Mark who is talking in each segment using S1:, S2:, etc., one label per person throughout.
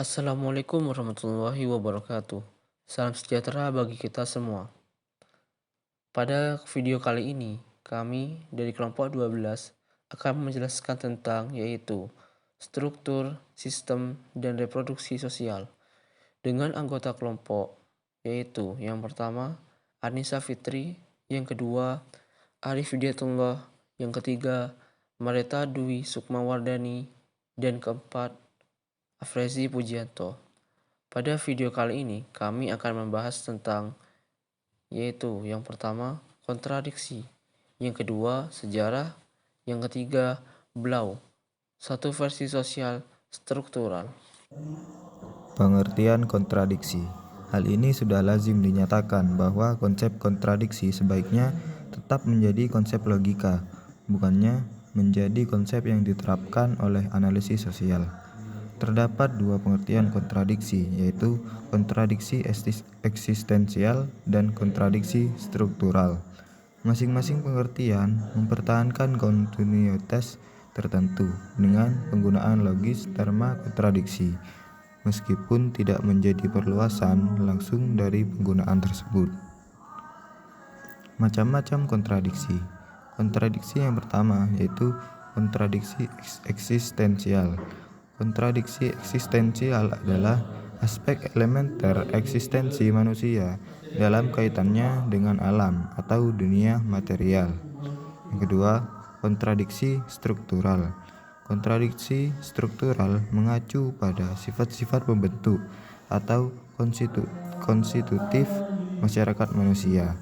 S1: Assalamualaikum warahmatullahi wabarakatuh. Salam sejahtera bagi kita semua. Pada video kali ini, kami dari kelompok 12 akan menjelaskan tentang yaitu struktur, sistem, dan reproduksi sosial. Dengan anggota kelompok yaitu yang pertama Anissa Fitri, yang kedua Arif Hidayatullah, yang ketiga Mareta Dwi Sukmawardani, dan keempat Afrezi Pujianto. Pada video kali ini, kami akan membahas tentang yaitu yang pertama, kontradiksi, yang kedua, sejarah, yang ketiga, Blau, satu versi sosial struktural.
S2: Pengertian kontradiksi. Hal ini sudah lazim dinyatakan bahwa konsep kontradiksi sebaiknya tetap menjadi konsep logika, bukannya menjadi konsep yang diterapkan oleh analisis sosial. Terdapat dua pengertian kontradiksi, yaitu kontradiksi eksistensial dan kontradiksi struktural. Masing-masing pengertian mempertahankan kontinuitas tertentu dengan penggunaan logis terma kontradiksi, meskipun tidak menjadi perluasan langsung dari penggunaan tersebut. Macam-macam kontradiksi. Kontradiksi yang pertama yaitu kontradiksi eksistensial. Kontradiksi eksistensial adalah aspek elementer eksistensi manusia dalam kaitannya dengan alam atau dunia material. Yang kedua, kontradiksi struktural. Kontradiksi struktural mengacu pada sifat-sifat pembentuk atau konstitutif masyarakat manusia.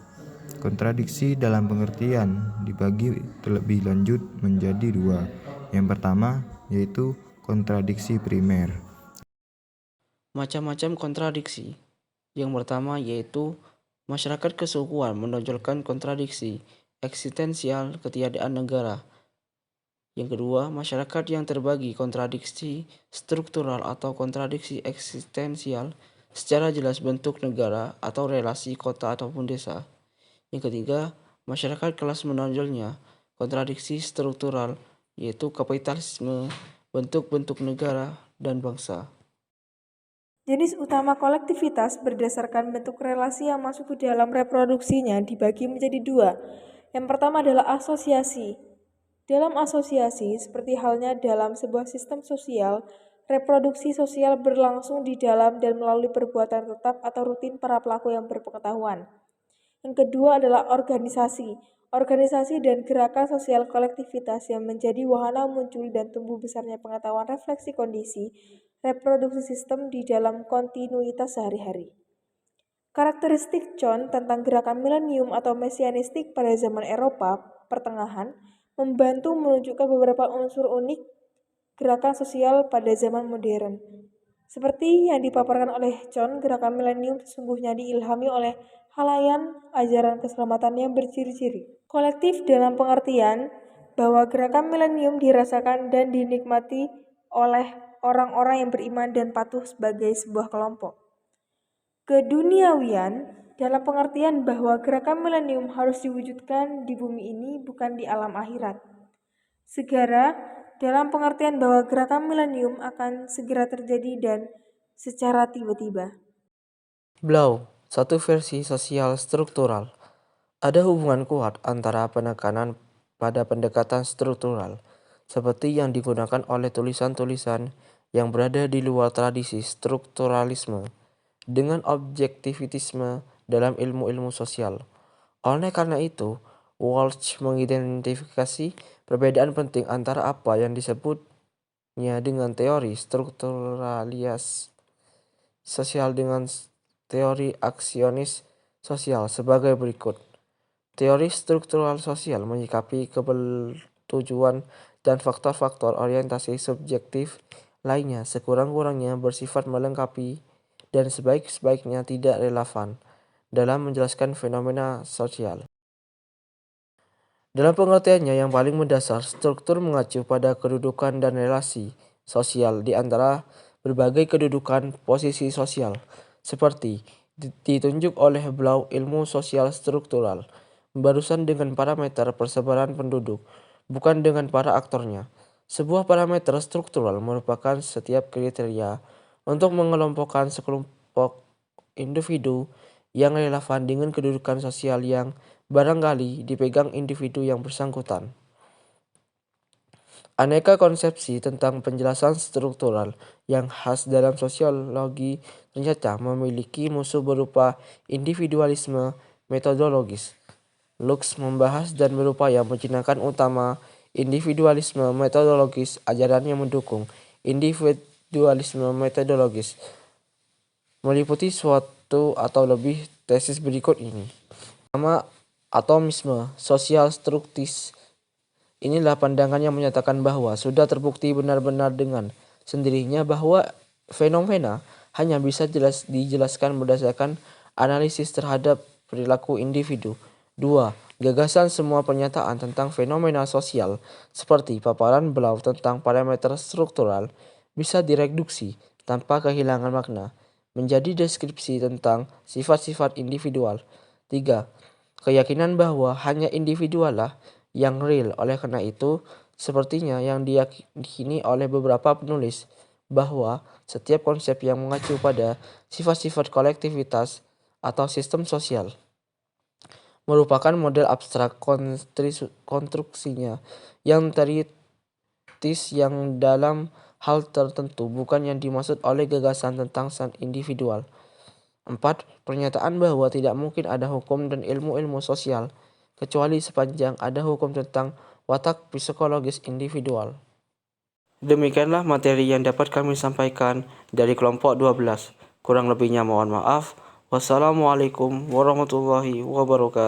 S2: Kontradiksi dalam pengertian dibagi terlebih lanjut menjadi dua. Yang pertama yaitu kontradiksi primer.
S1: Macam-macam kontradiksi. Yang pertama yaitu masyarakat kesukuan menonjolkan kontradiksi eksistensial ketiadaan negara. Yang kedua, masyarakat yang terbagi kontradiksi struktural atau kontradiksi eksistensial secara jelas bentuk negara atau relasi kota ataupun desa. Yang ketiga, masyarakat kelas menonjolnya kontradiksi struktural yaitu kapitalisme, bentuk-bentuk negara, dan bangsa.
S3: Jenis utama kolektivitas berdasarkan bentuk relasi yang masuk ke dalam reproduksinya dibagi menjadi dua. Yang pertama adalah asosiasi. Dalam asosiasi, seperti halnya dalam sebuah sistem sosial, reproduksi sosial berlangsung di dalam dan melalui perbuatan tetap atau rutin para pelaku yang berpengetahuan. Yang kedua adalah organisasi. Organisasi dan gerakan sosial kolektivitas yang menjadi wahana muncul dan tumbuh besarnya pengetahuan refleksi kondisi, reproduksi sistem di dalam kontinuitas sehari-hari. Karakteristik John tentang gerakan milenium atau mesianistik pada zaman Eropa pertengahan membantu menunjukkan beberapa unsur unik gerakan sosial pada zaman modern. Seperti yang dipaparkan oleh John, gerakan milenium sesungguhnya diilhami oleh halayan ajaran keselamatan yang berciri-ciri kolektif dalam pengertian bahwa gerakan milenium dirasakan dan dinikmati oleh orang-orang yang beriman dan patuh sebagai sebuah kelompok. Keduniawian dalam pengertian bahwa gerakan milenium harus diwujudkan di bumi ini bukan di alam akhirat. Segera dalam pengertian bahwa gerakan milenium akan segera terjadi dan secara tiba-tiba.
S1: Blau, satu versi sosial struktural. Ada hubungan kuat antara penekanan pada pendekatan struktural, seperti yang digunakan oleh tulisan-tulisan yang berada di luar tradisi strukturalisme, dengan objektivitisme dalam ilmu-ilmu sosial. Oleh karena itu, Walsh mengidentifikasi perbedaan penting antara apa yang disebutnya dengan teori strukturalis sosial dengan teori aksionis sosial sebagai berikut. Teori struktural sosial menyikapi kebertujuan dan faktor-faktor orientasi subjektif lainnya sekurang-kurangnya bersifat melengkapi dan sebaik-baiknya tidak relevan dalam menjelaskan fenomena sosial. Dalam pengertiannya yang paling mendasar, struktur mengacu pada kedudukan dan relasi sosial di antara berbagai kedudukan posisi sosial, seperti ditunjuk oleh Blau ilmu sosial struktural, barusan dengan parameter persebaran penduduk, bukan dengan para aktornya. Sebuah parameter struktural merupakan setiap kriteria untuk mengelompokkan sekelompok individu yang relevan dengan kedudukan sosial yang barangkali dipegang individu yang bersangkutan. Aneka konsepsi tentang penjelasan struktural yang khas dalam sosiologi ternyata memiliki musuh berupa individualisme metodologis. Lux membahas dan berupaya menjinakkan utama individualisme metodologis, ajaran yang mendukung individualisme metodologis, meliputi suatu atau lebih tesis berikut ini. Pertama, atomisme sosial struktis. Inilah pandangan yang menyatakan bahwa sudah terbukti benar-benar dengan sendirinya bahwa fenomena hanya bisa dijelaskan berdasarkan analisis terhadap perilaku individu. 2. Gagasan semua pernyataan tentang fenomena sosial seperti paparan Blau tentang parameter struktural bisa direduksi tanpa kehilangan makna menjadi deskripsi tentang sifat-sifat individual. 3. Keyakinan bahwa hanya individualah yang real. Oleh karena itu, sepertinya yang diyakini oleh beberapa penulis bahwa setiap konsep yang mengacu pada sifat-sifat kolektivitas atau sistem sosial merupakan model abstrak konstruksinya yang teoritis yang dalam hal tertentu bukan yang dimaksud oleh gagasan tentang san individual. 4. Pernyataan bahwa tidak mungkin ada hukum dan ilmu-ilmu sosial kecuali sepanjang ada hukum tentang watak psikologis individual. Demikianlah materi yang dapat kami sampaikan dari kelompok 12. Kurang lebihnya mohon maaf. Wassalamualaikum warahmatullahi wabarakatuh.